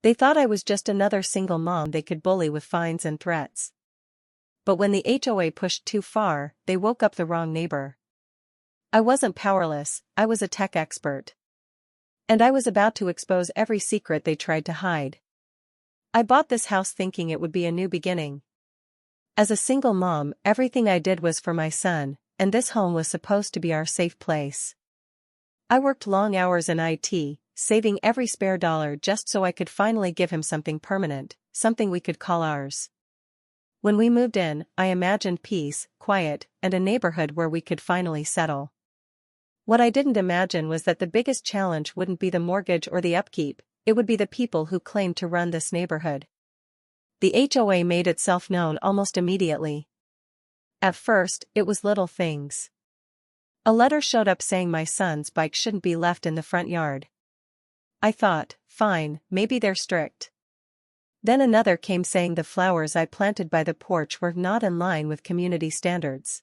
They thought I was just another single mom they could bully with fines and threats. But when the HOA pushed too far, they woke up the wrong neighbor. I wasn't powerless, I was a tech expert. And I was about to expose every secret they tried to hide. I bought this house thinking it would be a new beginning. As a single mom, everything I did was for my son, and this home was supposed to be our safe place. I worked long hours in IT, saving every spare dollar just so I could finally give him something permanent, something we could call ours. When we moved in, I imagined peace, quiet, and a neighborhood where we could finally settle. What I didn't imagine was that the biggest challenge wouldn't be the mortgage or the upkeep, it would be the people who claimed to run this neighborhood. The HOA made itself known almost immediately. At first, it was little things. A letter showed up saying my son's bike shouldn't be left in the front yard. I thought, fine, maybe they're strict. Then another came saying the flowers I planted by the porch were not in line with community standards.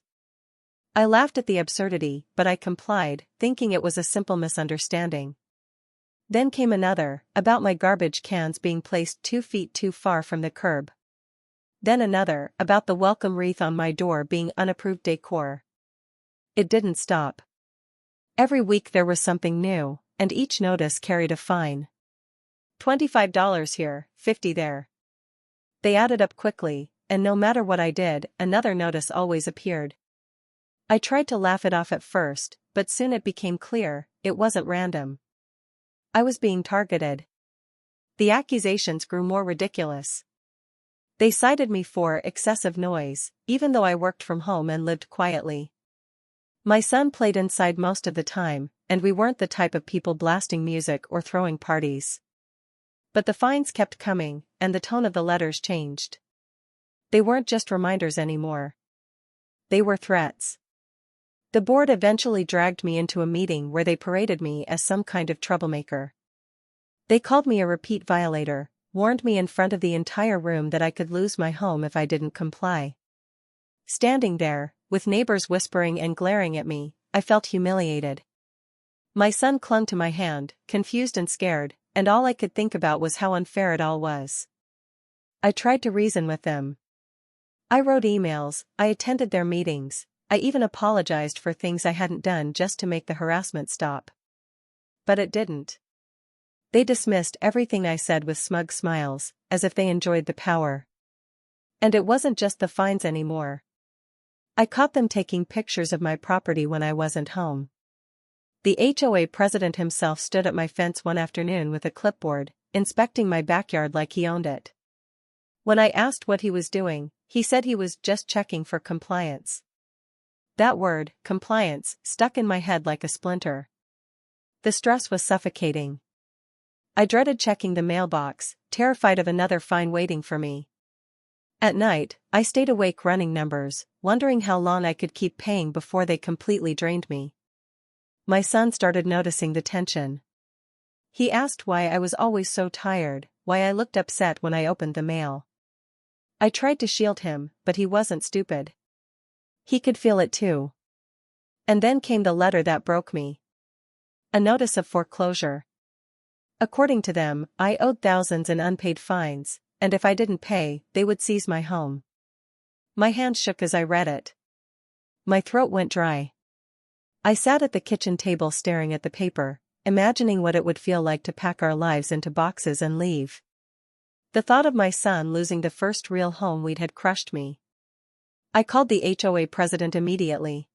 I laughed at the absurdity, but I complied, thinking it was a simple misunderstanding. Then came another, about my garbage cans being placed 2 feet too far from the curb. Then another, about the welcome wreath on my door being unapproved decor. It didn't stop. Every week there was something new, and each notice carried a fine. $25 here, $50 there. They added up quickly, and no matter what I did, another notice always appeared. I tried to laugh it off at first, but soon it became clear, it wasn't random. I was being targeted. The accusations grew more ridiculous. They cited me for excessive noise, even though I worked from home and lived quietly. My son played inside most of the time, and we weren't the type of people blasting music or throwing parties. But the fines kept coming, and the tone of the letters changed. They weren't just reminders anymore. They were threats. The board eventually dragged me into a meeting where they paraded me as some kind of troublemaker. They called me a repeat violator, warned me in front of the entire room that I could lose my home if I didn't comply. Standing there, with neighbors whispering and glaring at me, I felt humiliated. My son clung to my hand, confused and scared, and all I could think about was how unfair it all was. I tried to reason with them. I wrote emails, I attended their meetings, I even apologized for things I hadn't done just to make the harassment stop. But it didn't. They dismissed everything I said with smug smiles, as if they enjoyed the power. And it wasn't just the fines anymore. I caught them taking pictures of my property when I wasn't home. The HOA president himself stood at my fence one afternoon with a clipboard, inspecting my backyard like he owned it. When I asked what he was doing, he said he was just checking for compliance. That word, compliance, stuck in my head like a splinter. The stress was suffocating. I dreaded checking the mailbox, terrified of another fine waiting for me. At night, I stayed awake running numbers, wondering how long I could keep paying before they completely drained me. My son started noticing the tension. He asked why I was always so tired, why I looked upset when I opened the mail. I tried to shield him, but he wasn't stupid. He could feel it too. And then came the letter that broke me. A notice of foreclosure. According to them, I owed thousands in unpaid fines, and if I didn't pay, they would seize my home. My hands shook as I read it. My throat went dry. I sat at the kitchen table staring at the paper, imagining what it would feel like to pack our lives into boxes and leave. The thought of my son losing the first real home we'd had crushed me. I called the HOA president immediately.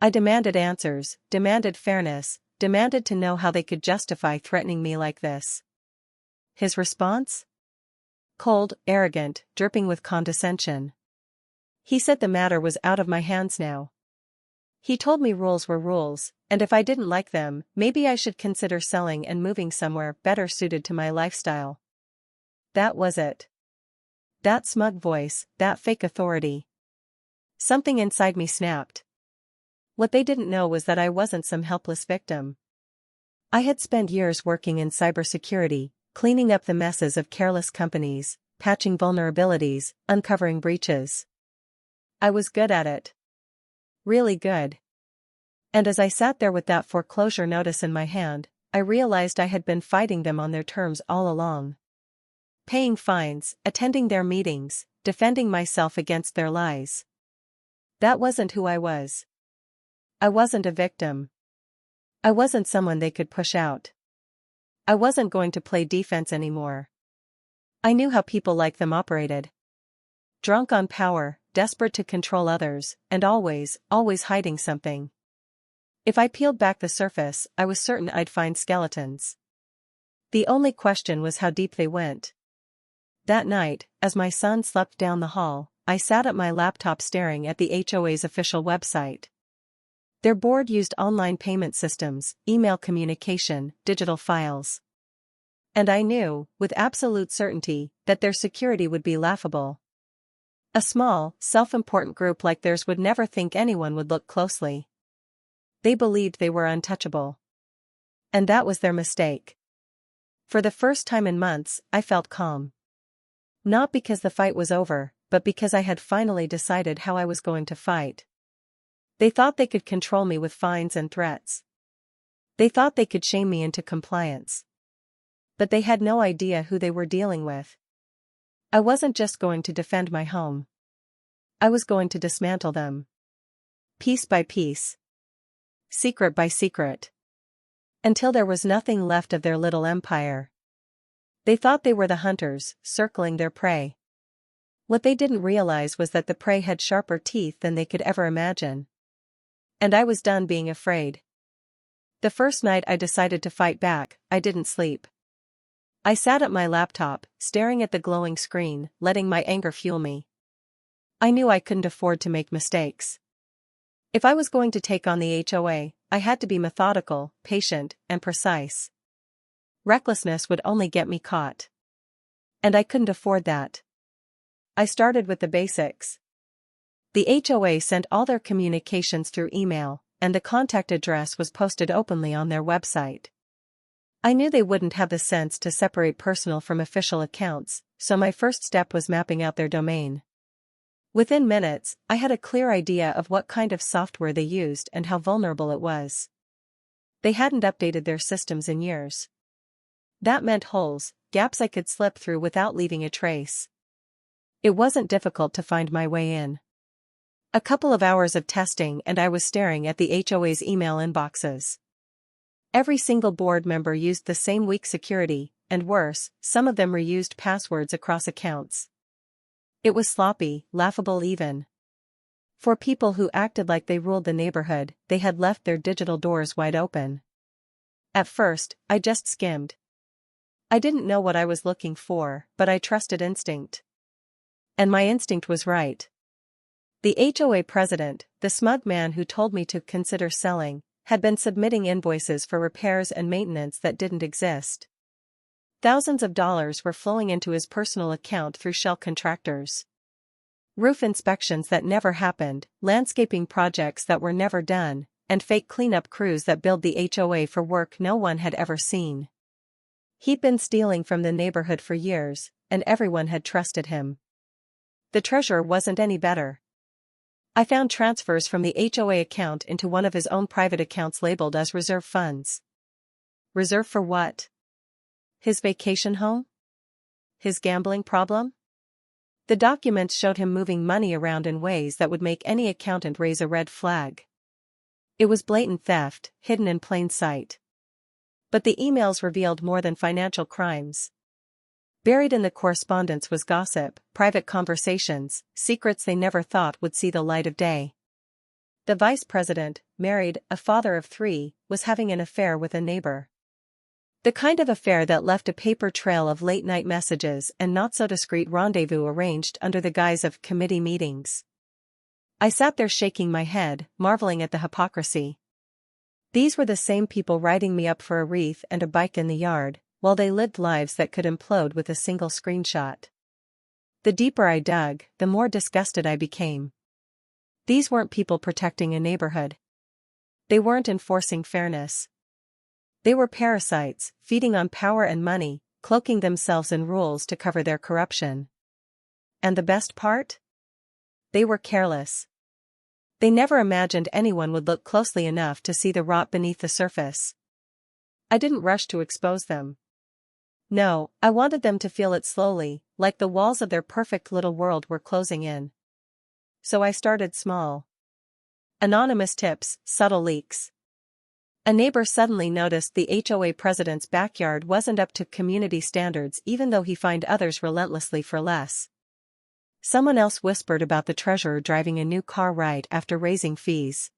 I demanded answers, demanded fairness, demanded to know how they could justify threatening me like this. His response? Cold, arrogant, dripping with condescension. He said the matter was out of my hands now. He told me rules were rules, and if I didn't like them, maybe I should consider selling and moving somewhere better suited to my lifestyle. That was it. That smug voice, that fake authority. Something inside me snapped. What they didn't know was that I wasn't some helpless victim. I had spent years working in cybersecurity, cleaning up the messes of careless companies, patching vulnerabilities, uncovering breaches. I was good at it. Really good. And as I sat there with that foreclosure notice in my hand, I realized I had been fighting them on their terms all along. paying fines, attending their meetings, defending myself against their lies. That wasn't who I was. I wasn't a victim. I wasn't someone they could push out. I wasn't going to play defense anymore. I knew how people like them operated. Drunk on power, desperate to control others, and always hiding something. If I peeled back the surface, I was certain I'd find skeletons. The only question was how deep they went. That night, as my son slept down the hall, I sat at my laptop staring at the HOA's official website. Their board used online payment systems, email communication, digital files. And I knew, with absolute certainty, that their security would be laughable. A small, self-important group like theirs would never think anyone would look closely. They believed they were untouchable. And that was their mistake. For the first time in months, I felt calm. Not because the fight was over, but because I had finally decided how I was going to fight. They thought they could control me with fines and threats. They thought they could shame me into compliance. But they had no idea who they were dealing with. I wasn't just going to defend my home. I was going to dismantle them. Piece by piece. Secret by secret. Until there was nothing left of their little empire. They thought they were the hunters, circling their prey. What they didn't realize was that the prey had sharper teeth than they could ever imagine. And I was done being afraid. The first night I decided to fight back, I didn't sleep. I sat at my laptop, staring at the glowing screen, letting my anger fuel me. I knew I couldn't afford to make mistakes. If I was going to take on the HOA, I had to be methodical, patient, and precise. Recklessness would only get me caught. And I couldn't afford that. I started with the basics. The HOA sent all their communications through email, and the contact address was posted openly on their website. I knew they wouldn't have the sense to separate personal from official accounts, so my first step was mapping out their domain. Within minutes, I had a clear idea of what kind of software they used and how vulnerable it was. They hadn't updated their systems in years. That meant holes, gaps I could slip through without leaving a trace. It wasn't difficult to find my way in. A couple of hours of testing and I was staring at the HOA's email inboxes. Every single board member used the same weak security, and worse, some of them reused passwords across accounts. It was sloppy, laughable even. For people who acted like they ruled the neighborhood, they had left their digital doors wide open. At first, I just skimmed. I didn't know what I was looking for, but I trusted instinct. And my instinct was right. The HOA president, the smug man who told me to consider selling, had been submitting invoices for repairs and maintenance that didn't exist. Thousands of dollars were flowing into his personal account through shell contractors. Roof inspections that never happened, landscaping projects that were never done, and fake cleanup crews that billed the HOA for work no one had ever seen. He'd been stealing from the neighborhood for years, and everyone had trusted him. The treasurer wasn't any better. I found transfers from the HOA account into one of his own private accounts labeled as reserve funds. Reserve for what? His vacation home? His gambling problem? The documents showed him moving money around in ways that would make any accountant raise a red flag. It was blatant theft, hidden in plain sight. But the emails revealed more than financial crimes. Buried in the correspondence was gossip, private conversations, secrets they never thought would see the light of day. The vice president, married, a father of 3, was having an affair with a neighbor. The kind of affair that left a paper trail of late-night messages and not-so-discreet rendezvous arranged under the guise of committee meetings. I sat there shaking my head, marveling at the hypocrisy. These were the same people writing me up for a wreath and a bike in the yard, while they lived lives that could implode with a single screenshot. The deeper I dug, the more disgusted I became. These weren't people protecting a neighborhood. They weren't enforcing fairness. They were parasites, feeding on power and money, cloaking themselves in rules to cover their corruption. And the best part? They were careless. They never imagined anyone would look closely enough to see the rot beneath the surface. I didn't rush to expose them. No, I wanted them to feel it slowly, like the walls of their perfect little world were closing in. So I started small. Anonymous tips, subtle leaks. A neighbor suddenly noticed the HOA president's backyard wasn't up to community standards even though he fined others relentlessly for less. Someone else whispered about the treasurer driving a new car right after raising fees.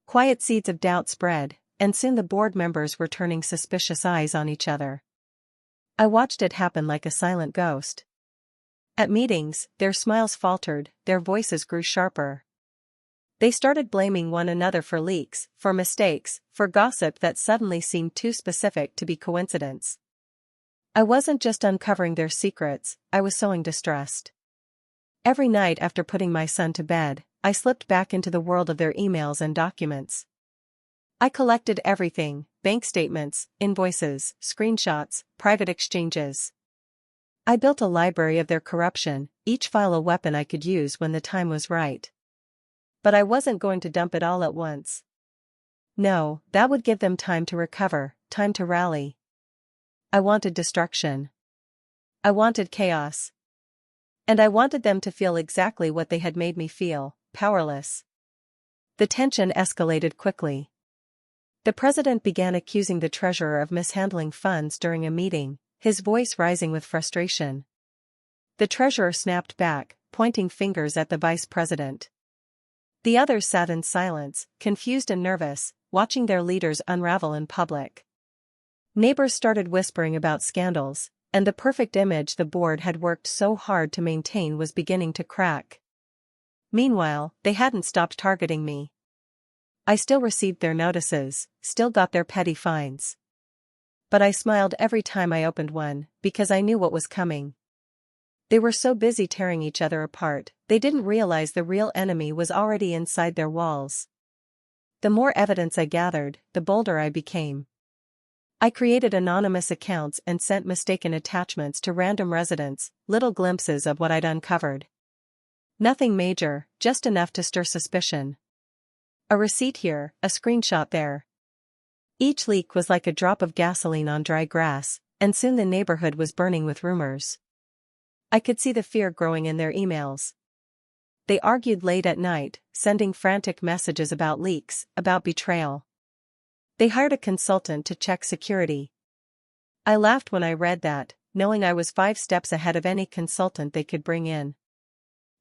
Quiet seeds of doubt spread, and soon the board members were turning suspicious eyes on each other. I watched it happen like a silent ghost. At meetings, their smiles faltered, their voices grew sharper. They started blaming one another for leaks, for mistakes, for gossip that suddenly seemed too specific to be coincidence. I wasn't just uncovering their secrets, I was sowing distrust. Every night after putting my son to bed, I slipped back into the world of their emails and documents. I collected everything: bank statements, invoices, screenshots, private exchanges. I built a library of their corruption, each file a weapon I could use when the time was right. But I wasn't going to dump it all at once. No, that would give them time to recover, time to rally. I wanted destruction. I wanted chaos. And I wanted them to feel exactly what they had made me feel: powerless. The tension escalated quickly. The president began accusing the treasurer of mishandling funds during a meeting, his voice rising with frustration. The treasurer snapped back, pointing fingers at the vice president. The others sat in silence, confused and nervous, watching their leaders unravel in public. Neighbors started whispering about scandals, and the perfect image the board had worked so hard to maintain was beginning to crack. Meanwhile, they hadn't stopped targeting me. I still received their notices, still got their petty fines. But I smiled every time I opened one, because I knew what was coming. They were so busy tearing each other apart, they didn't realize the real enemy was already inside their walls. The more evidence I gathered, the bolder I became. I created anonymous accounts and sent mistaken attachments to random residents, little glimpses of what I'd uncovered. Nothing major, just enough to stir suspicion. A receipt here, a screenshot there. Each leak was like a drop of gasoline on dry grass, and soon the neighborhood was burning with rumors. I could see the fear growing in their emails. They argued late at night, sending frantic messages about leaks, about betrayal. They hired a consultant to check security. I laughed when I read that, knowing I was 5 steps ahead of any consultant they could bring in.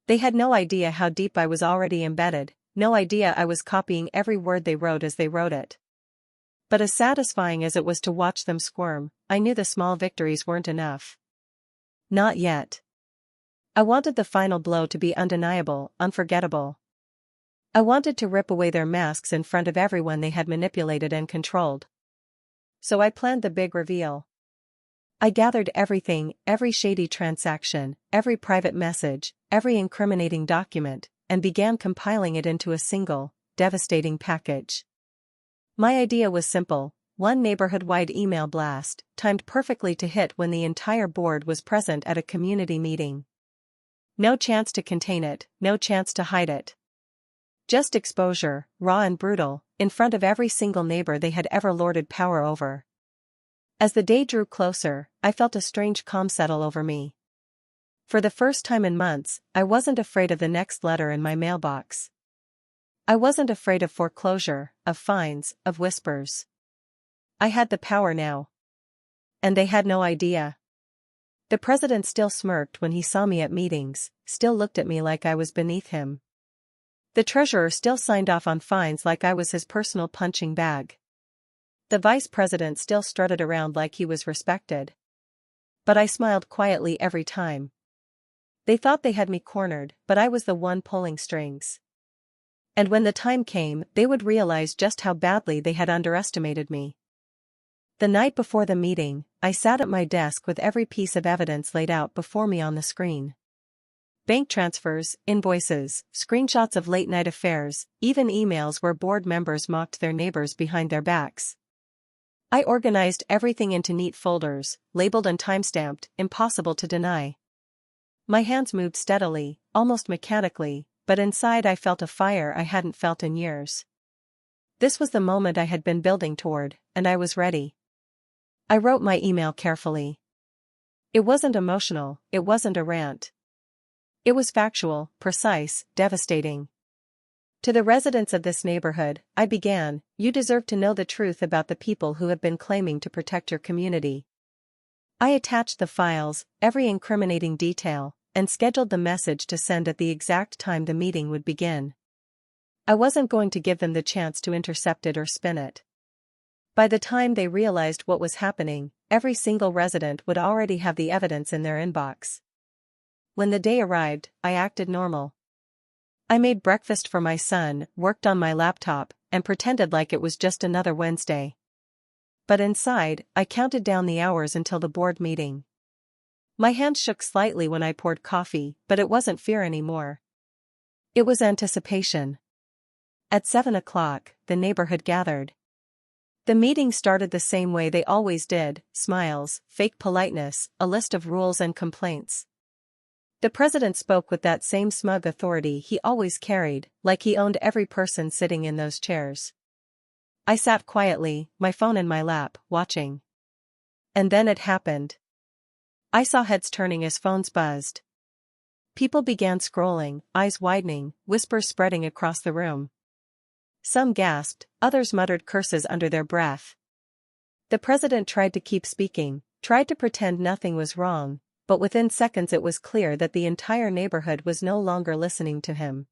They had no idea how deep I was already embedded, no idea I was copying every word they wrote as they wrote it. But as satisfying as it was to watch them squirm, I knew the small victories weren't enough. Not yet. I wanted the final blow to be undeniable, unforgettable. I wanted to rip away their masks in front of everyone they had manipulated and controlled. So I planned the big reveal. I gathered everything, every shady transaction, every private message, every incriminating document, and began compiling it into a single, devastating package. My idea was simple: one neighborhood-wide email blast, timed perfectly to hit when the entire board was present at a community meeting. No chance to contain it, no chance to hide it. Just exposure, raw and brutal, in front of every single neighbor they had ever lorded power over. As the day drew closer, I felt a strange calm settle over me. For the first time in months, I wasn't afraid of the next letter in my mailbox. I wasn't afraid of foreclosure, of fines, of whispers. I had the power now. And they had no idea. The president still smirked when he saw me at meetings, still looked at me like I was beneath him. The treasurer still signed off on fines like I was his personal punching bag. The vice president still strutted around like he was respected. But I smiled quietly every time. They thought they had me cornered, but I was the one pulling strings. And when the time came, they would realize just how badly they had underestimated me. The night before the meeting, I sat at my desk with every piece of evidence laid out before me on the screen. Bank transfers, invoices, screenshots of late-night affairs, even emails where board members mocked their neighbors behind their backs. I organized everything into neat folders, labeled and timestamped, impossible to deny. My hands moved steadily, almost mechanically, but inside I felt a fire I hadn't felt in years. This was the moment I had been building toward, and I was ready. I wrote my email carefully, It wasn't emotional, it wasn't a rant. It was factual, precise, devastating. To the residents of this neighborhood, I began, you deserve to know the truth about the people who have been claiming to protect your community. I attached the files, every incriminating detail, and scheduled the message to send at the exact time the meeting would begin. I wasn't going to give them the chance to intercept it or spin it. By the time they realized what was happening, every single resident would already have the evidence in their inbox. When the day arrived, I acted normal. I made breakfast for my son, worked on my laptop, and pretended like it was just another Wednesday. But inside, I counted down the hours until the board meeting. My hand shook slightly when I poured coffee, but it wasn't fear anymore. It was anticipation. At 7 o'clock, the neighborhood gathered. The meeting started the same way they always did, smiles, fake politeness, a list of rules and complaints. The president spoke with that same smug authority he always carried, like he owned every person sitting in those chairs. I sat quietly, my phone in my lap, watching. And then it happened. I saw heads turning as phones buzzed. People began scrolling, eyes widening, whispers spreading across the room. Some gasped, others muttered curses under their breath. The president tried to keep speaking, tried to pretend nothing was wrong, but within seconds it was clear that the entire neighborhood was no longer listening to him.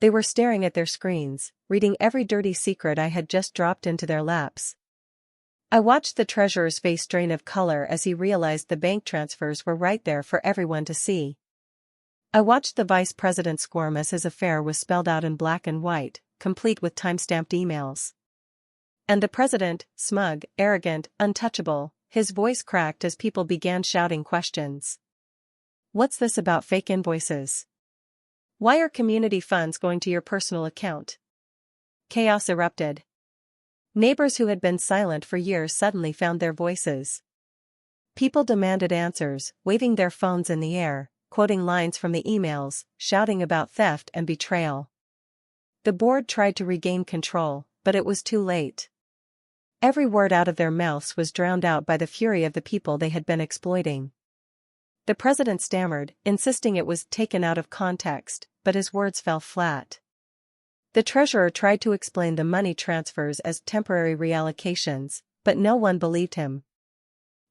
They were staring at their screens, reading every dirty secret I had just dropped into their laps. I watched the treasurer's face drain of color as he realized the bank transfers were right there for everyone to see. I watched the vice president squirm as his affair was spelled out in black and white, complete with time-stamped emails. And the president, smug, arrogant, untouchable, his voice cracked as people began shouting questions. What's this about fake invoices? Why are community funds going to your personal account? Chaos erupted. Neighbors who had been silent for years suddenly found their voices. People demanded answers, waving their phones in the air, quoting lines from the emails, shouting about theft and betrayal. The board tried to regain control, but it was too late. Every word out of their mouths was drowned out by the fury of the people they had been exploiting. The president stammered, insisting it was taken out of context, but his words fell flat. The treasurer tried to explain the money transfers as temporary reallocations, but no one believed him.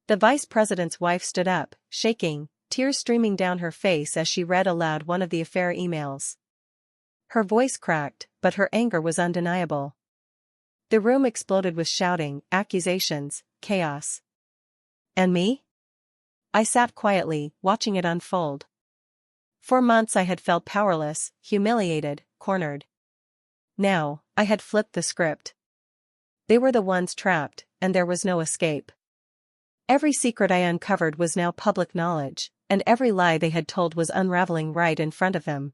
The vice president's wife stood up, shaking, tears streaming down her face as she read aloud one of the affair emails. Her voice cracked, but her anger was undeniable. The room exploded with shouting, accusations, chaos. And me? I sat quietly, watching it unfold. For months I had felt powerless, humiliated, cornered. Now, I had flipped the script. They were the ones trapped, and there was no escape. Every secret I uncovered was now public knowledge, and every lie they had told was unraveling right in front of them.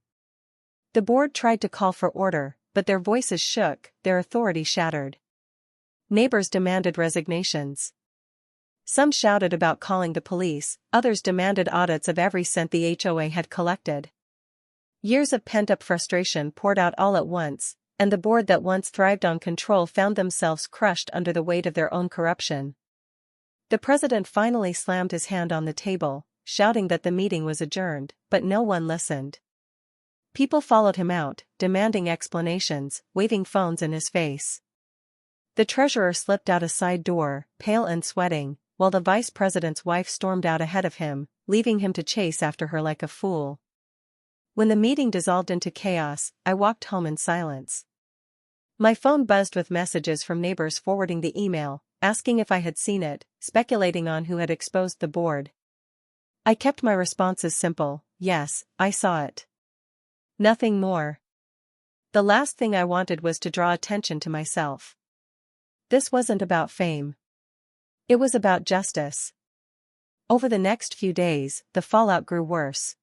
The board tried to call for order, but their voices shook, their authority shattered. Neighbors demanded resignations. Some shouted about calling the police, others demanded audits of every cent the HOA had collected. Years of pent-up frustration poured out all at once, and the board that once thrived on control found themselves crushed under the weight of their own corruption. The president finally slammed his hand on the table, shouting that the meeting was adjourned, but no one listened. People followed him out, demanding explanations, waving phones in his face. The treasurer slipped out a side door, pale and sweating, while the vice president's wife stormed out ahead of him, leaving him to chase after her like a fool. When the meeting dissolved into chaos, I walked home in silence. My phone buzzed with messages from neighbors forwarding the email, asking if I had seen it, speculating on who had exposed the board. I kept my responses simple: yes, I saw it. Nothing more. The last thing I wanted was to draw attention to myself. This wasn't about fame. It was about justice. Over the next few days, the fallout grew worse.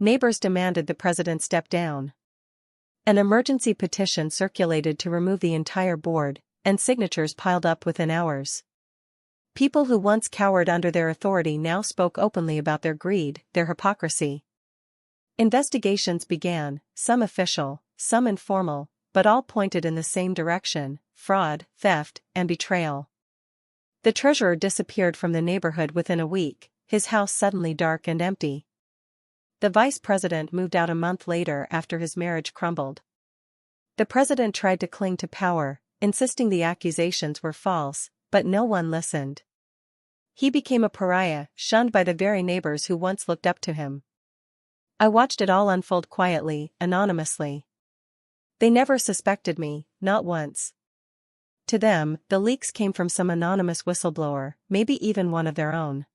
Neighbors demanded the president step down. An emergency petition circulated to remove the entire board, and signatures piled up within hours. People who once cowered under their authority now spoke openly about their greed, their hypocrisy. Investigations began, some official, some informal, but all pointed in the same direction: fraud, theft, and betrayal. The treasurer disappeared from the neighborhood within a week, his house suddenly dark and empty. The vice president moved out a month later after his marriage crumbled. The president tried to cling to power, insisting the accusations were false, but no one listened. He became a pariah, shunned by the very neighbors who once looked up to him. I watched it all unfold quietly, anonymously. They never suspected me, not once. To them, the leaks came from some anonymous whistleblower, maybe even one of their own.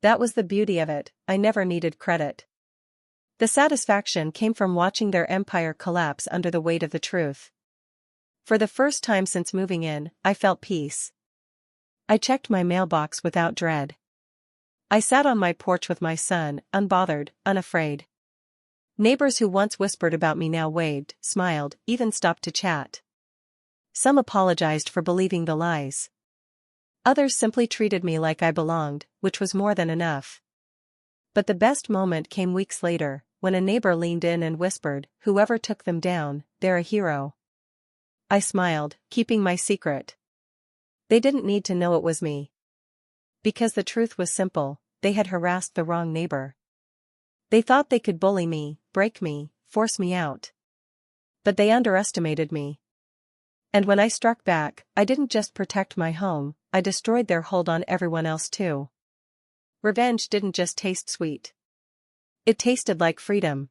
That was the beauty of it, I never needed credit. The satisfaction came from watching their empire collapse under the weight of the truth. For the first time since moving in, I felt peace. I checked my mailbox without dread. I sat on my porch with my son, unbothered, unafraid. Neighbors who once whispered about me now waved, smiled, even stopped to chat. Some apologized for believing the lies. Others simply treated me like I belonged, which was more than enough. But the best moment came weeks later, when a neighbor leaned in and whispered, "Whoever took them down, they're a hero." I smiled, keeping my secret. They didn't need to know it was me. Because the truth was simple, they had harassed the wrong neighbor. They thought they could bully me, break me, force me out. But they underestimated me. And when I struck back, I didn't just protect my home, I destroyed their hold on everyone else too. Revenge didn't just taste sweet. It tasted like freedom.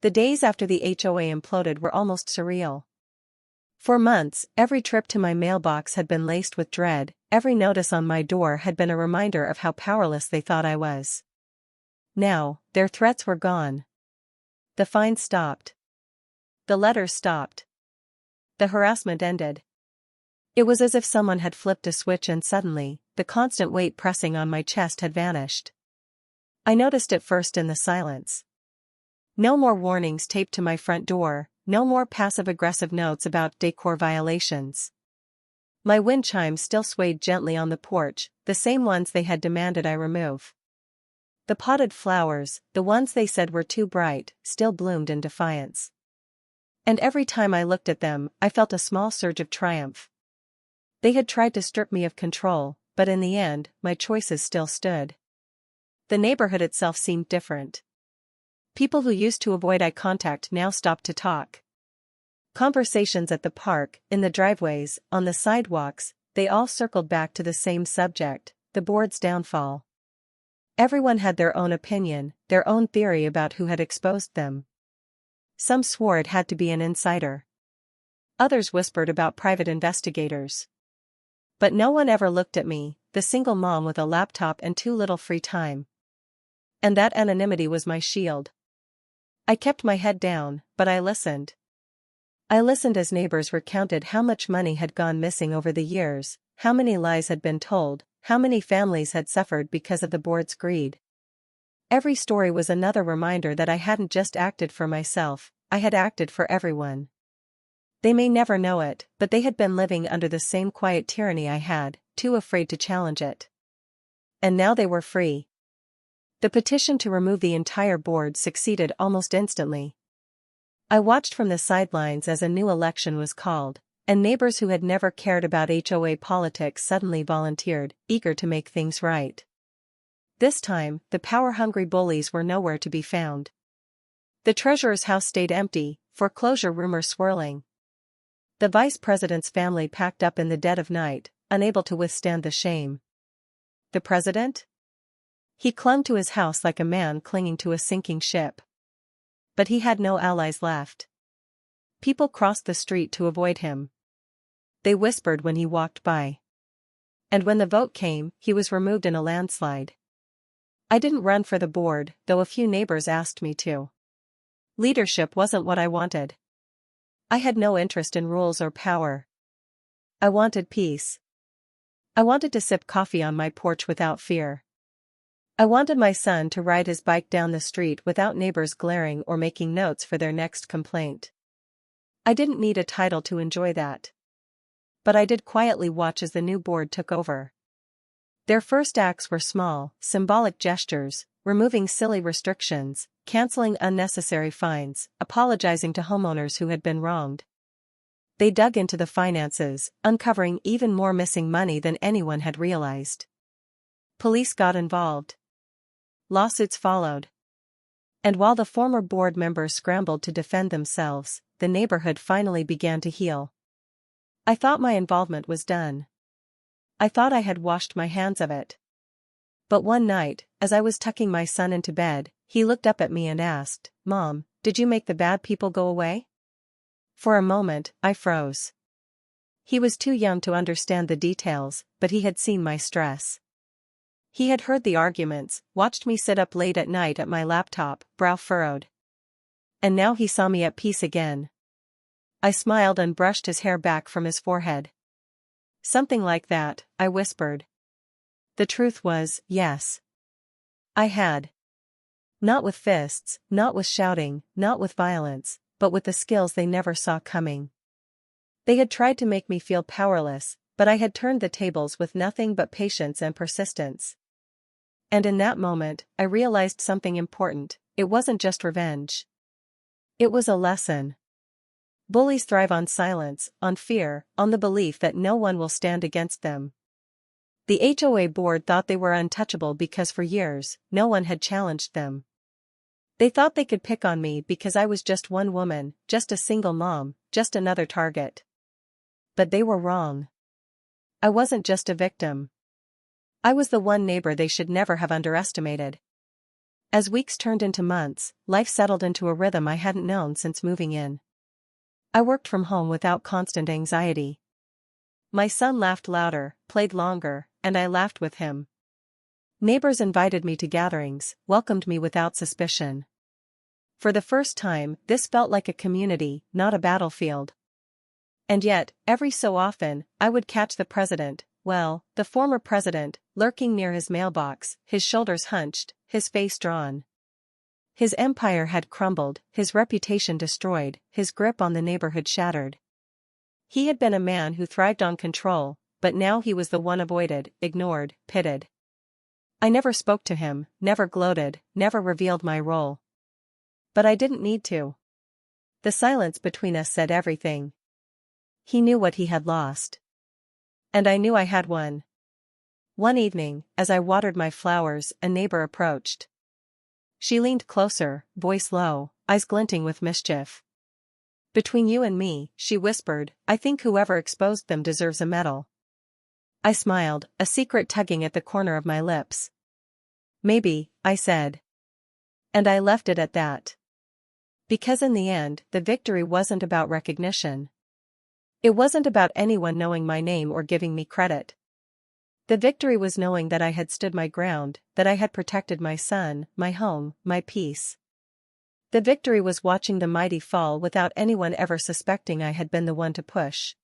The days after the HOA imploded were almost surreal. For months, every trip to my mailbox had been laced with dread, every notice on my door had been a reminder of how powerless they thought I was. Now, their threats were gone. The fines stopped. The letters stopped. The harassment ended. It was as if someone had flipped a switch and suddenly, the constant weight pressing on my chest had vanished. I noticed it first in the silence. No more warnings taped to my front door, no more passive-aggressive notes about decor violations. My wind chimes still swayed gently on the porch, the same ones they had demanded I remove. The potted flowers, the ones they said were too bright, still bloomed in defiance. And every time I looked at them, I felt a small surge of triumph. They had tried to strip me of control, but in the end, my choices still stood. The neighborhood itself seemed different. People who used to avoid eye contact now stopped to talk. Conversations at the park, in the driveways, on the sidewalks, they all circled back to the same subject, the board's downfall. Everyone had their own opinion, their own theory about who had exposed them. Some swore it had to be an insider. Others whispered about private investigators. But no one ever looked at me, the single mom with a laptop and too little free time. And that anonymity was my shield. I kept my head down, but I listened. I listened as neighbors recounted how much money had gone missing over the years, how many lies had been told, how many families had suffered because of the board's greed. Every story was another reminder that I hadn't just acted for myself, I had acted for everyone. They may never know it, but they had been living under the same quiet tyranny I had, too afraid to challenge it. And now they were free. The petition to remove the entire board succeeded almost instantly. I watched from the sidelines as a new election was called, and neighbors who had never cared about HOA politics suddenly volunteered, eager to make things right. This time, the power-hungry bullies were nowhere to be found. The treasurer's house stayed empty, foreclosure rumors swirling. The vice president's family packed up in the dead of night, unable to withstand the shame. The president? He clung to his house like a man clinging to a sinking ship. But he had no allies left. People crossed the street to avoid him. They whispered when he walked by. And when the vote came, he was removed in a landslide. I didn't run for the board, though a few neighbors asked me to. Leadership wasn't what I wanted. I had no interest in rules or power. I wanted peace. I wanted to sip coffee on my porch without fear. I wanted my son to ride his bike down the street without neighbors glaring or making notes for their next complaint. I didn't need a title to enjoy that. But I did quietly watch as the new board took over. Their first acts were small, symbolic gestures, removing silly restrictions, canceling unnecessary fines, apologizing to homeowners who had been wronged. They dug into the finances, uncovering even more missing money than anyone had realized. Police got involved. Lawsuits followed. And while the former board members scrambled to defend themselves, the neighborhood finally began to heal. I thought my involvement was done. I thought I had washed my hands of it. But one night, as I was tucking my son into bed, he looked up at me and asked, "Mom, did you make the bad people go away?" For a moment, I froze. He was too young to understand the details, but he had seen my stress. He had heard the arguments, watched me sit up late at night at my laptop, brow furrowed. And now he saw me at peace again. I smiled and brushed his hair back from his forehead. "Something like that," I whispered. The truth was, yes. I had. Not with fists, not with shouting, not with violence, but with the skills they never saw coming. They had tried to make me feel powerless, but I had turned the tables with nothing but patience and persistence. And in that moment, I realized something important: it wasn't just revenge. It was a lesson. Bullies thrive on silence, on fear, on the belief that no one will stand against them. The HOA board thought they were untouchable because for years, no one had challenged them. They thought they could pick on me because I was just one woman, just a single mom, just another target. But they were wrong. I wasn't just a victim. I was the one neighbor they should never have underestimated. As weeks turned into months, life settled into a rhythm I hadn't known since moving in. I worked from home without constant anxiety. My son laughed louder, played longer, and I laughed with him. Neighbors invited me to gatherings, welcomed me without suspicion. For the first time, this felt like a community, not a battlefield. And yet, every so often, I would catch the president, well, the former president, lurking near his mailbox, his shoulders hunched, his face drawn. His empire had crumbled, his reputation destroyed, his grip on the neighborhood shattered. He had been a man who thrived on control, but now he was the one avoided, ignored, pitted. I never spoke to him, never gloated, never revealed my role. But I didn't need to. The silence between us said everything. He knew what he had lost. And I knew I had won. One evening, as I watered my flowers, a neighbor approached. She leaned closer, voice low, eyes glinting with mischief. "Between you and me," she whispered, "I think whoever exposed them deserves a medal." I smiled, a secret tugging at the corner of my lips. "Maybe," I said. And I left it at that. Because in the end, the victory wasn't about recognition. It wasn't about anyone knowing my name or giving me credit. The victory was knowing that I had stood my ground, that I had protected my son, my home, my peace. The victory was watching the mighty fall without anyone ever suspecting I had been the one to push.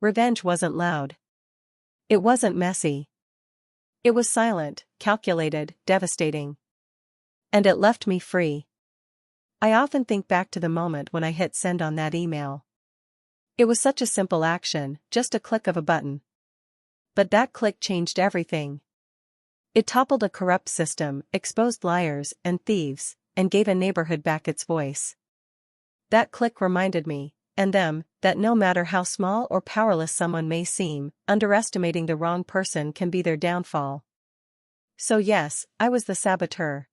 Revenge wasn't loud. It wasn't messy. It was silent, calculated, devastating. And it left me free. I often think back to the moment when I hit send on that email. It was such a simple action, just a click of a button. But that click changed everything. It toppled a corrupt system, exposed liars and thieves, and gave a neighborhood back its voice. That click reminded me, and them, that no matter how small or powerless someone may seem, underestimating the wrong person can be their downfall. So yes, I was the saboteur.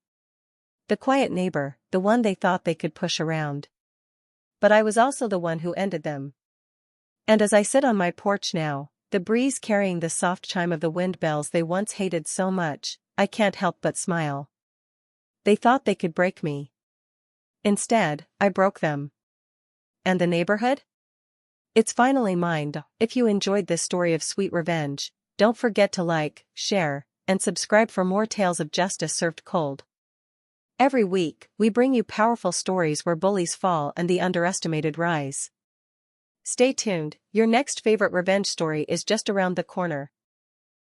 The quiet neighbor, the one they thought they could push around. But I was also the one who ended them. And as I sit on my porch now, the breeze carrying the soft chime of the wind bells they once hated so much, I can't help but smile. They thought they could break me. Instead, I broke them. And the neighborhood? It's finally mine. If you enjoyed this story of sweet revenge, don't forget to like, share, and subscribe for more tales of justice served cold. Every week, we bring you powerful stories where bullies fall and the underestimated rise. Stay tuned, your next favorite revenge story is just around the corner.